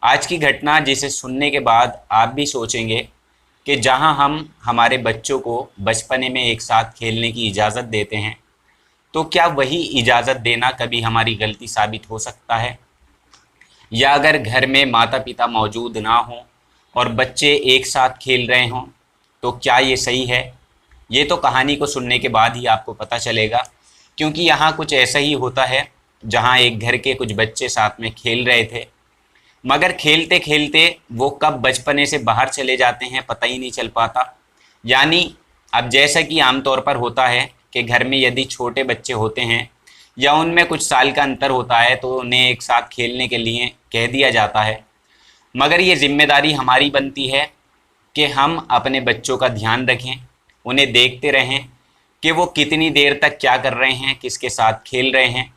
आज की घटना जिसे सुनने के बाद आप भी सोचेंगे कि जहां हम हमारे बच्चों को बचपने में एक साथ खेलने की इजाज़त देते हैं, तो क्या वही इजाज़त देना कभी हमारी गलती साबित हो सकता है? या अगर घर में माता पिता मौजूद ना हों और बच्चे एक साथ खेल रहे हों, तो क्या ये सही है? ये तो कहानी को सुनने के बाद ही आपको पता चलेगा, क्योंकि यहाँ कुछ ऐसा ही होता है। जहाँ एक घर के कुछ बच्चे साथ में खेल रहे थे, मगर खेलते खेलते वो कब बचपने से बाहर चले जाते हैं पता ही नहीं चल पाता। यानी अब जैसा कि आमतौर पर होता है कि घर में यदि छोटे बच्चे होते हैं या उनमें कुछ साल का अंतर होता है तो उन्हें एक साथ खेलने के लिए कह दिया जाता है, मगर ये जिम्मेदारी हमारी बनती है कि हम अपने बच्चों का ध्यान रखें, उन्हें देखते रहें कि वो कितनी देर तक क्या कर रहे हैं, किसके साथ खेल रहे हैं।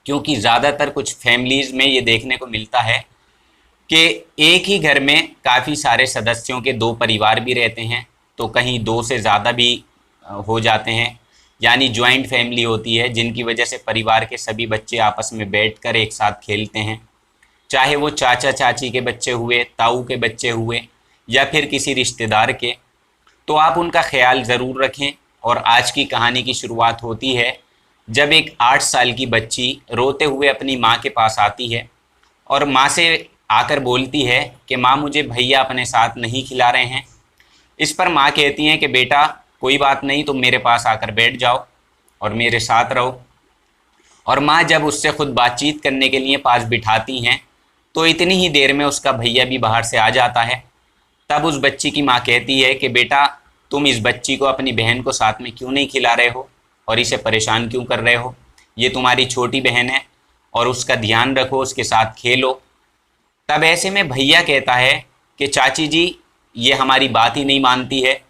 क्योंकि ज़्यादातर कुछ फैमिलीज़ में ये देखने को मिलता है कि एक ही घर में काफ़ी सारे सदस्यों के दो परिवार भी रहते हैं, तो कहीं दो से ज़्यादा भी हो जाते हैं। यानी जॉइंट फैमिली होती है, जिनकी वजह से परिवार के सभी बच्चे आपस में बैठकर एक साथ खेलते हैं। चाहे वो चाचा चाची के बच्चे हुए, ताऊ के बच्चे हुए, या फिर किसी रिश्तेदार के। तो आप उनका ख्याल ज़रूर रखें। और आज की कहानी की शुरुआत होती है जब एक 8 साल की बच्ची रोते हुए अपनी माँ के पास आती है और माँ से आकर बोलती है कि माँ, मुझे भैया अपने साथ नहीं खिला रहे हैं। इस पर माँ कहती हैं कि बेटा कोई बात नहीं, तुम मेरे पास आकर बैठ जाओ और मेरे साथ रहो। और माँ जब उससे खुद बातचीत करने के लिए पास बिठाती हैं तो इतनी ही देर में उसका भैया भी बाहर से आ जाता है। तब उस बच्ची की माँ कहती है कि बेटा, तुम इस बच्ची को अपनी बहन को साथ में क्यों नहीं खिला रहे हो और इसे परेशान क्यों कर रहे हो? ये तुम्हारी छोटी बहन है और उसका ध्यान रखो, उसके साथ खेलो। तब ऐसे में भैया कहता है कि चाची जी, ये हमारी बात ही नहीं मानती है,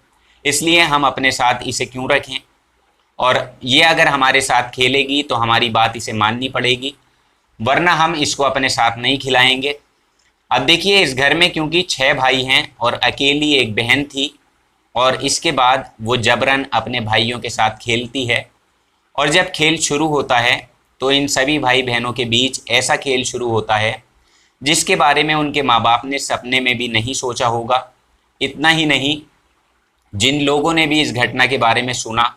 इसलिए हम अपने साथ इसे क्यों रखें, और ये अगर हमारे साथ खेलेगी तो हमारी बात इसे माननी पड़ेगी, वरना हम इसको अपने साथ नहीं खिलाएंगे। अब देखिए, इस घर में क्योंकि 6 भाई हैं और अकेली एक बहन थी, और इसके बाद वो जबरन अपने भाइयों के साथ खेलती है। और जब खेल शुरू होता है तो इन सभी भाई बहनों के बीच ऐसा खेल शुरू होता है जिसके बारे में उनके माँ बाप ने सपने में भी नहीं सोचा होगा। इतना ही नहीं, जिन लोगों ने भी इस घटना के बारे में सुना,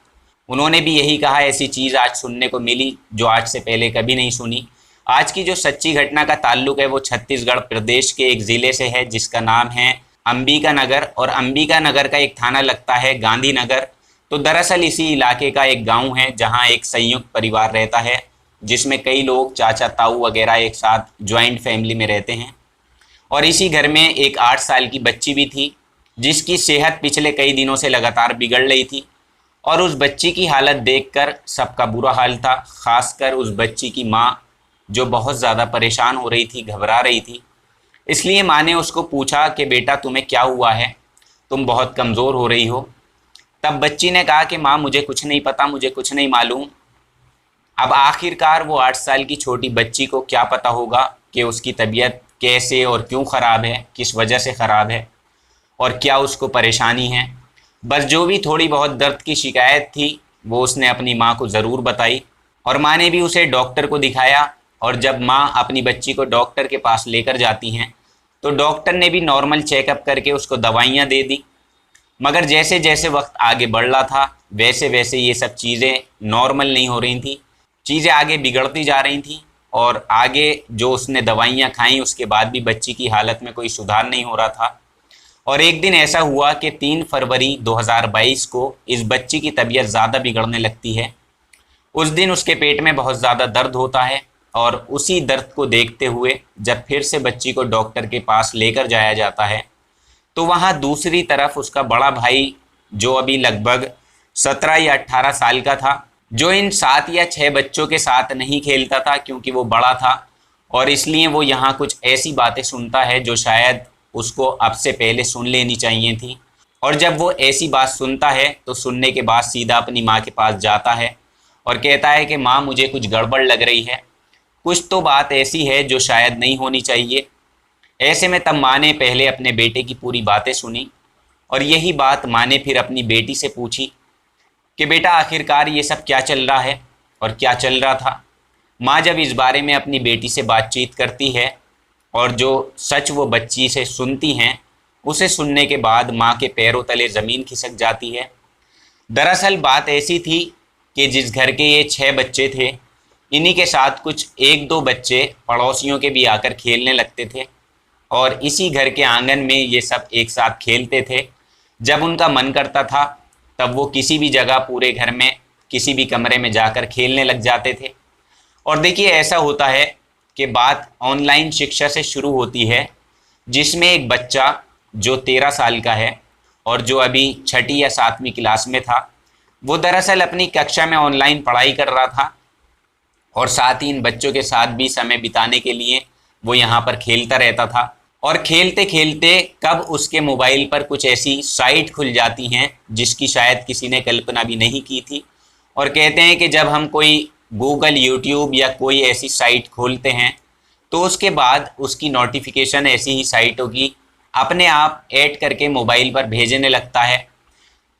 उन्होंने भी यही कहा, ऐसी चीज़ आज सुनने को मिली जो आज से पहले कभी नहीं सुनी। आज की जो सच्ची घटना का ताल्लुक है वो छत्तीसगढ़ प्रदेश के एक ज़िले से है जिसका नाम है अंबिका नगर, और अंबिका नगर का एक थाना लगता है गांधीनगर। तो दरअसल इसी इलाके का एक गांव है जहां एक संयुक्त परिवार रहता है, जिसमें कई लोग, चाचा ताऊ वगैरह एक साथ ज्वाइंट फैमिली में रहते हैं। और इसी घर में एक 8 साल की बच्ची भी थी जिसकी सेहत पिछले कई दिनों से लगातार बिगड़ रही थी। और उस बच्ची की हालत देखकर सबका बुरा हाल था, ख़ासकर उस बच्ची की माँ जो बहुत ज़्यादा परेशान हो रही थी, घबरा रही थी। इसलिए माँ ने उसको पूछा कि बेटा, तुम्हें क्या हुआ है, तुम बहुत कमज़ोर हो रही हो। तब बच्ची ने कहा कि माँ, मुझे कुछ नहीं पता, मुझे कुछ नहीं मालूम। अब आखिरकार वो 8 साल की छोटी बच्ची को क्या पता होगा कि उसकी तबीयत कैसे और क्यों ख़राब है, किस वजह से ख़राब है और क्या उसको परेशानी है। बस जो भी थोड़ी बहुत दर्द की शिकायत थी वो उसने अपनी माँ को ज़रूर बताई, और माँ ने भी उसे डॉक्टर को दिखाया। और जब माँ अपनी बच्ची को डॉक्टर के पास लेकर जाती हैं तो डॉक्टर ने भी नॉर्मल चेकअप करके उसको दवाइयाँ दे दी। मगर जैसे जैसे वक्त आगे बढ़ रहा था वैसे वैसे ये सब चीज़ें नॉर्मल नहीं हो रही थी, चीज़ें आगे बिगड़ती जा रही थी। और आगे जो उसने दवाइयाँ खाई उसके बाद भी बच्ची की हालत में कोई सुधार नहीं हो रहा था। और एक दिन ऐसा हुआ कि 3 फरवरी 2022 को इस बच्ची की तबीयत ज़्यादा बिगड़ने लगती है। उस दिन उसके पेट में बहुत ज़्यादा दर्द होता है, और उसी दर्द को देखते हुए जब फिर से बच्ची को डॉक्टर के पास लेकर जाया जाता है तो वहाँ दूसरी तरफ उसका बड़ा भाई, जो अभी लगभग 17 या 18 साल का था, जो इन 7 या 6 बच्चों के साथ नहीं खेलता था क्योंकि वो बड़ा था, और इसलिए वो यहाँ कुछ ऐसी बातें सुनता है जो शायद उसको अब से पहले सुन लेनी चाहिए थी। और जब वो ऐसी बात सुनता है तो सुनने के बाद सीधा अपनी माँ के पास जाता है और कहता है कि माँ, मुझे कुछ गड़बड़ लग रही है, कुछ तो बात ऐसी है जो शायद नहीं होनी चाहिए। ऐसे में तब माँ ने पहले अपने बेटे की पूरी बातें सुनी, और यही बात माँ ने फिर अपनी बेटी से पूछी कि बेटा, आखिरकार ये सब क्या चल रहा है और क्या चल रहा था। माँ जब इस बारे में अपनी बेटी से बातचीत करती है और जो सच वो बच्ची से सुनती हैं उसे सुनने के बाद माँ के पैरों तले ज़मीन खिसक जाती है। दरअसल बात ऐसी थी कि जिस घर के ये 6 बच्चे थे, इन्हीं के साथ कुछ एक दो बच्चे पड़ोसियों के भी आकर खेलने लगते थे और इसी घर के आंगन में ये सब एक साथ खेलते थे। जब उनका मन करता था तब वो किसी भी जगह पूरे घर में किसी भी कमरे में जाकर खेलने लग जाते थे। और देखिए ऐसा होता है कि बात ऑनलाइन शिक्षा से शुरू होती है, जिसमें एक बच्चा जो 13 साल का है और जो अभी 6ठी या 7वीं क्लास में था, वो दरअसल अपनी कक्षा में ऑनलाइन पढ़ाई कर रहा था और साथ ही इन बच्चों के साथ भी समय बिताने के लिए वो यहाँ पर खेलता रहता था। और खेलते खेलते कब उसके मोबाइल पर कुछ ऐसी साइट खुल जाती हैं जिसकी शायद किसी ने कल्पना भी नहीं की थी। और कहते हैं कि जब हम कोई गूगल, यूट्यूब या कोई ऐसी साइट खोलते हैं तो उसके बाद उसकी नोटिफिकेशन ऐसी ही साइटों की अपने आप ऐड करके मोबाइल पर भेजने लगता है,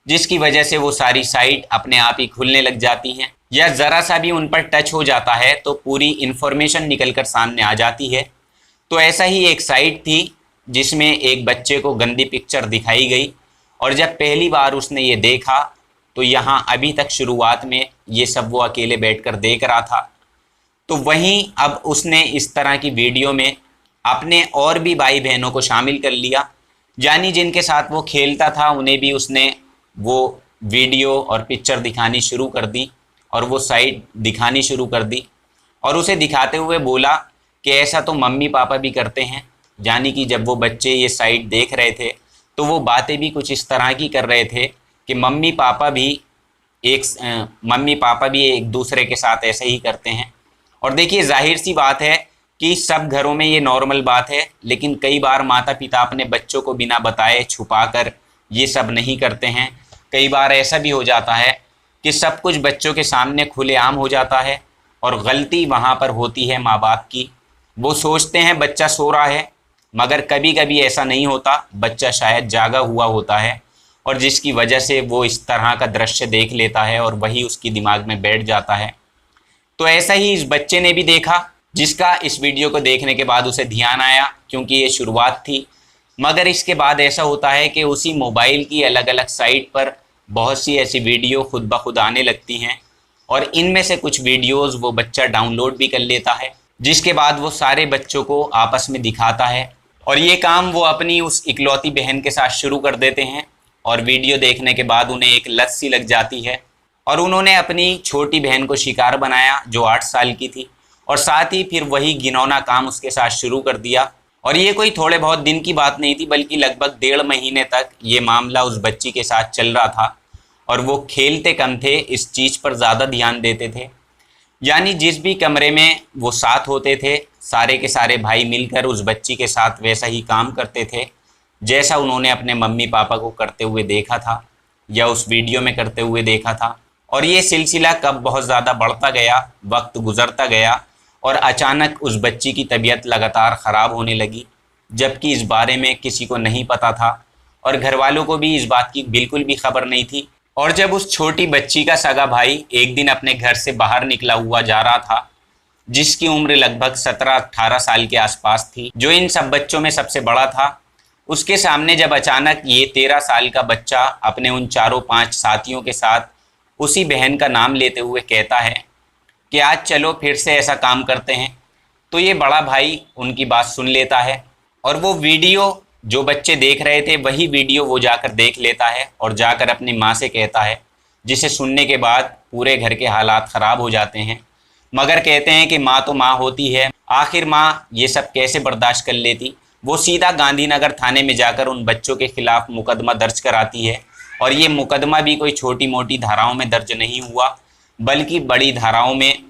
जिसकी वजह से वो सारी साइट अपने आप ही खुलने लग जाती हैं। या ज़रा सा भी उन पर टच हो जाता है तो पूरी इन्फॉर्मेशन निकल कर सामने आ जाती है। तो ऐसा ही एक साइट थी जिसमें एक बच्चे को गंदी पिक्चर दिखाई गई और जब पहली बार उसने ये देखा तो यहाँ अभी तक शुरुआत में ये सब वो अकेले बैठकर देख रहा था। तो वहीं अब उसने इस तरह की वीडियो में अपने और भी भाई बहनों को शामिल कर लिया, यानी जिनके साथ वो खेलता था उन्हें भी उसने वो वीडियो और पिक्चर दिखानी शुरू कर दी और वो साइट दिखानी शुरू कर दी और उसे दिखाते हुए बोला कि ऐसा तो मम्मी पापा भी करते हैं। यानी कि जब वो बच्चे ये साइट देख रहे थे तो वो बातें भी कुछ इस तरह की कर रहे थे कि मम्मी पापा भी एक दूसरे के साथ ऐसे ही करते हैं। और देखिए जाहिर सी बात है कि सब घरों में ये नॉर्मल बात है, लेकिन कई बार माता पिता अपने बच्चों को बिना बताए छुपाकर ये सब नहीं करते हैं। कई बार ऐसा भी हो जाता है कि सब कुछ बच्चों के सामने खुलेआम हो जाता है और गलती वहाँ पर होती है माँ बाप की। वो सोचते हैं बच्चा सो रहा है, मगर कभी कभी ऐसा नहीं होता, बच्चा शायद जागा हुआ होता है और जिसकी वजह से वो इस तरह का दृश्य देख लेता है और वही उसकी दिमाग में बैठ जाता है। तो ऐसा ही इस बच्चे ने भी देखा, जिसका इस वीडियो को देखने के बाद उसे ध्यान आया, क्योंकि ये शुरुआत थी। मगर इसके बाद ऐसा होता है कि उसी मोबाइल की अलग अलग साइट पर बहुत सी ऐसी वीडियो खुद ब खुद आने लगती हैं और इनमें से कुछ वीडियोज़ वो बच्चा डाउनलोड भी कर लेता है, जिसके बाद वो सारे बच्चों को आपस में दिखाता है। और ये काम वो अपनी उस इकलौती बहन के साथ शुरू कर देते हैं और वीडियो देखने के बाद उन्हें एक लत सी लग जाती है और उन्होंने अपनी छोटी बहन को शिकार बनाया जो 8 साल की थी और साथ ही फिर वही घिनौना काम उसके साथ शुरू कर दिया। और ये कोई थोड़े बहुत दिन की बात नहीं थी, बल्कि लगभग 1.5 महीने तक ये मामला उस बच्ची के साथ चल रहा था और वो खेलते कम थे, इस चीज़ पर ज़्यादा ध्यान देते थे। यानी जिस भी कमरे में वो साथ होते थे, सारे के सारे भाई मिलकर उस बच्ची के साथ वैसा ही काम करते थे जैसा उन्होंने अपने मम्मी पापा को करते हुए देखा था या उस वीडियो में करते हुए देखा था। और ये सिलसिला कब बहुत ज़्यादा बढ़ता गया, वक्त गुजरता गया और अचानक उस बच्ची की तबीयत लगातार ख़राब होने लगी, जबकि इस बारे में किसी को नहीं पता था और घर वालों को भी इस बात की बिल्कुल भी खबर नहीं थी। और जब उस छोटी बच्ची का सगा भाई एक दिन अपने घर से बाहर निकला हुआ जा रहा था, जिसकी उम्र लगभग 17-18 साल के आसपास थी, जो इन सब बच्चों में सबसे बड़ा था, उसके सामने जब अचानक ये 13 साल का बच्चा अपने उन 4-5 साथियों के साथ उसी बहन का नाम लेते हुए कहता है कि आज चलो फिर से ऐसा काम करते हैं, तो ये बड़ा भाई उनकी बात सुन लेता है और वो वीडियो जो बच्चे देख रहे थे वही वीडियो वो जाकर देख लेता है और जाकर अपनी माँ से कहता है, जिसे सुनने के बाद पूरे घर के हालात ख़राब हो जाते हैं। मगर कहते हैं कि माँ तो माँ होती है, आखिर माँ ये सब कैसे बर्दाश्त कर लेती। वो सीधा गांधीनगर थाने में जाकर उन बच्चों के खिलाफ मुकदमा दर्ज कराती है और ये मुकदमा भी कोई छोटी मोटी धाराओं में दर्ज नहीं हुआ, बल्कि बड़ी धाराओं में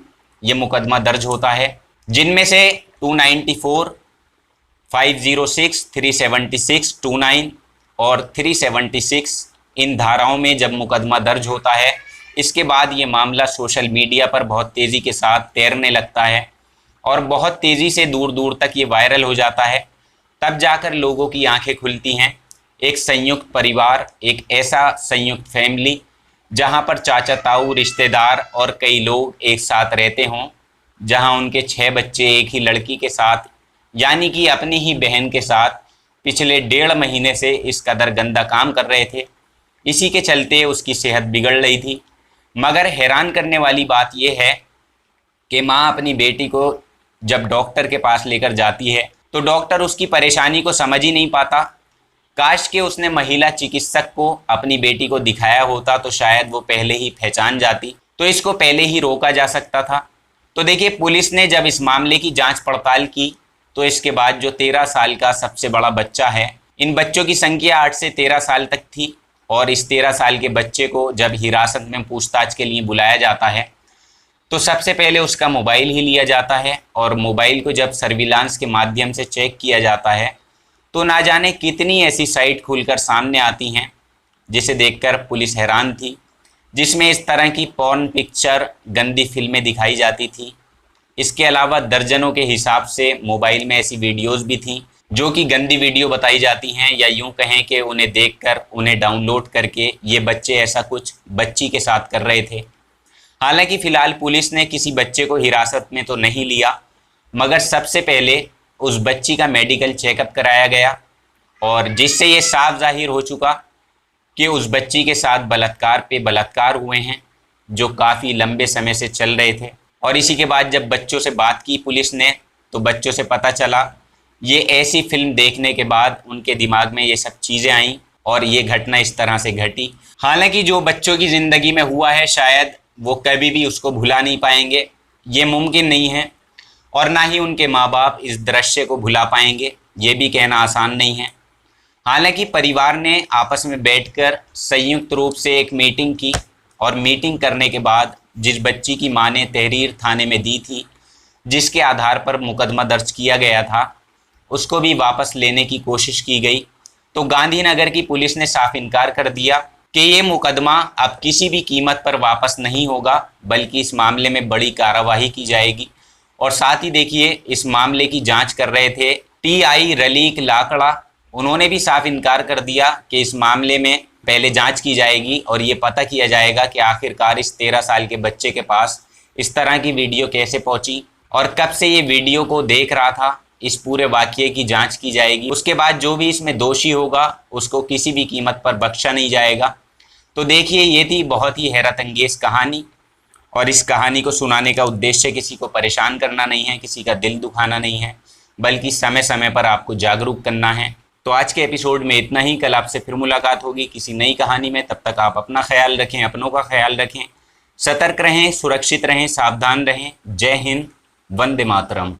ये मुकदमा दर्ज होता है, जिनमें से 294, 506, 376, 29 और 376 इन धाराओं में जब मुकदमा दर्ज होता है, इसके बाद ये मामला सोशल मीडिया पर बहुत तेज़ी के साथ तैरने लगता है और बहुत तेज़ी से दूर दूर तक ये वायरल हो जाता है। तब जाकर लोगों की आंखें खुलती हैं। एक संयुक्त परिवार, एक ऐसा संयुक्त फैमिली जहां पर चाचा ताऊ, रिश्तेदार और कई लोग एक साथ रहते हों, जहां उनके 6 बच्चे एक ही लड़की के साथ यानी कि अपनी ही बहन के साथ पिछले 1.5 महीने से इस कदर गंदा काम कर रहे थे। इसी के चलते उसकी सेहत बिगड़ रही थी। मगर हैरान करने वाली बात यह है कि माँ अपनी बेटी को जब डॉक्टर के पास लेकर जाती है तो डॉक्टर उसकी परेशानी को समझ ही नहीं पाता। काश के उसने महिला चिकित्सक को अपनी बेटी को दिखाया होता तो शायद वो पहले ही पहचान जाती, तो इसको पहले ही रोका जा सकता था। तो देखिए, पुलिस ने जब इस मामले की जांच पड़ताल की तो इसके बाद जो 13 साल का सबसे बड़ा बच्चा है, इन बच्चों की संख्या 8 से 13 साल तक थी। और इस 13 साल के बच्चे को जब हिरासत में पूछताछ के लिए बुलाया जाता है तो सबसे पहले उसका मोबाइल ही लिया जाता है। और मोबाइल को जब सर्विलांस के माध्यम से चेक किया जाता है तो ना जाने कितनी ऐसी साइट खुलकर सामने आती हैं जिसे देखकर पुलिस हैरान थी, जिसमें इस तरह की पॉर्न पिक्चर, गंदी फिल्में दिखाई जाती थी। इसके अलावा दर्जनों के हिसाब से मोबाइल में ऐसी वीडियोस भी थीं जो कि गंदी वीडियो बताई जाती हैं, या यूं कहें कि उन्हें देखकर, उन्हें डाउनलोड करके ये बच्चे ऐसा कुछ बच्ची के साथ कर रहे थे। हालांकि फ़िलहाल पुलिस ने किसी बच्चे को हिरासत में तो नहीं लिया, मगर सबसे पहले उस बच्ची का मेडिकल चेकअप कराया गया और जिससे ये साफ जाहिर हो चुका कि उस बच्ची के साथ बलात्कार पे बलात्कार हुए हैं जो काफ़ी लंबे समय से चल रहे थे। और इसी के बाद जब बच्चों से बात की पुलिस ने तो बच्चों से पता चला, ये ऐसी फिल्म देखने के बाद उनके दिमाग में ये सब चीज़ें आईं और ये घटना इस तरह से घटी। हालांकि जो बच्चों की ज़िंदगी में हुआ है शायद वो कभी भी उसको भुला नहीं पाएंगे, ये मुमकिन नहीं है। और ना ही उनके माँ बाप इस दृश्य को भुला पाएंगे, ये भी कहना आसान नहीं है। हालांकि परिवार ने आपस में बैठकर संयुक्त रूप से एक मीटिंग की और मीटिंग करने के बाद जिस बच्ची की मां ने तहरीर थाने में दी थी, जिसके आधार पर मुकदमा दर्ज किया गया था, उसको भी वापस लेने की कोशिश की गई। तो गांधीनगर की पुलिस ने साफ इनकार कर दिया कि ये मुकदमा अब किसी भी कीमत पर वापस नहीं होगा, बल्कि इस मामले में बड़ी कार्रवाई की जाएगी। और साथ ही देखिए, इस मामले की जांच कर रहे थे टीआई रलीक लाकड़ा, उन्होंने भी साफ इनकार कर दिया कि इस मामले में पहले जांच की जाएगी और ये पता किया जाएगा कि आखिरकार इस 13 साल के बच्चे के पास इस तरह की वीडियो कैसे पहुंची और कब से ये वीडियो को देख रहा था। इस पूरे वाकये की जांच की जाएगी। उसके बाद जो भी इसमें दोषी होगा उसको किसी भी कीमत पर बख्शा नहीं जाएगा। तो देखिए, ये थी बहुत ही हैरत अंगेज़ कहानी, और इस कहानी को सुनाने का उद्देश्य किसी को परेशान करना नहीं है, किसी का दिल दुखाना नहीं है, बल्कि समय समय पर आपको जागरूक करना है। तो आज के एपिसोड में इतना ही। कल आपसे फिर मुलाकात होगी किसी नई कहानी में। तब तक आप अपना ख्याल रखें, अपनों का ख्याल रखें, सतर्क रहें, सुरक्षित रहें, सावधान रहें। जय हिंद, वंदे मातरम।